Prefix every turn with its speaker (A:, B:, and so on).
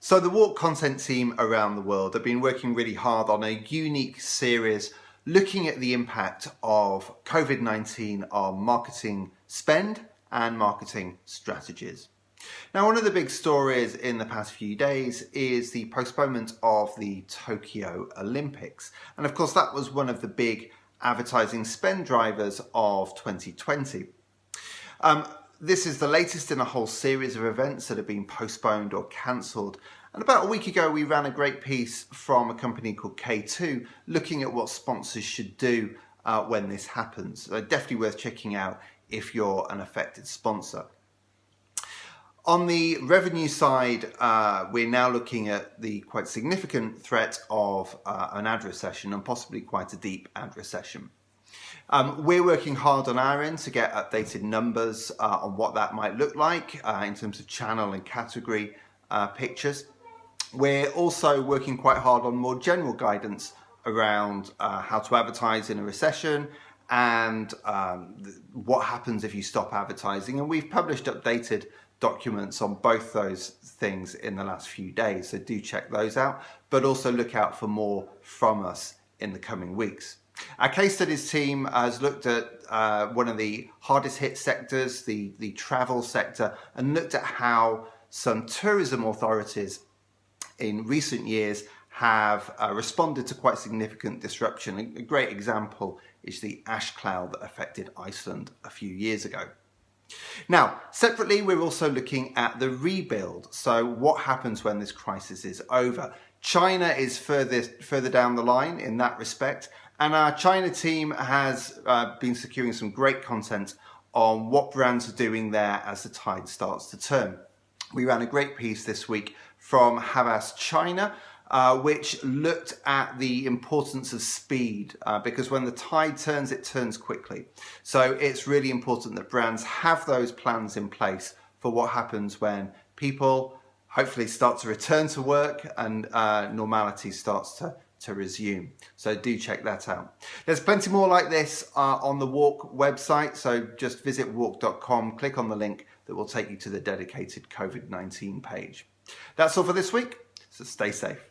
A: So the WARC content team around the world have been working really hard on a unique series looking at the impact of COVID-19 on marketing spend and marketing strategies. Now, one of the big stories in the past few days is the postponement of the Tokyo Olympics. And of course, that was one of the big advertising spend drivers of 2020. This is the latest in a whole series of events that have been postponed or cancelled. And about a week ago, we ran a great piece from a company called K2 looking at what sponsors should do when this happens. So definitely worth checking out if you're an affected sponsor. On the revenue side, we're now looking at the quite significant threat of an ad recession and possibly quite a deep ad recession. We're working hard on our end to get updated numbers on what that might look like in terms of channel and category pictures. We're also working quite hard on more general guidance around how to advertise in a recession and what happens if you stop advertising. And we've published updated documents on both those things in the last few days, so do check those out, but also look out for more from us in the coming weeks. Our case studies team has looked at one of the hardest hit sectors, the travel sector, and looked at how some tourism authorities in recent years have responded to quite significant disruption. A great example is the ash cloud that affected Iceland a few years ago. Now, separately, we're also looking at the rebuild. So what happens when this crisis is over? China is further down the line in that respect. And our China team has been securing some great content on what brands are doing there as the tide starts to turn. We ran a great piece this week from Havas China, which looked at the importance of speed, because when the tide turns, it turns quickly. So it's really important that brands have those plans in place for what happens when people hopefully start to return to work and normality starts to resume. So do check that out. There's plenty more like this on the WARC website, so just visit warc.com, click on the link that will take you to the dedicated COVID-19 page. That's all for this week, so stay safe.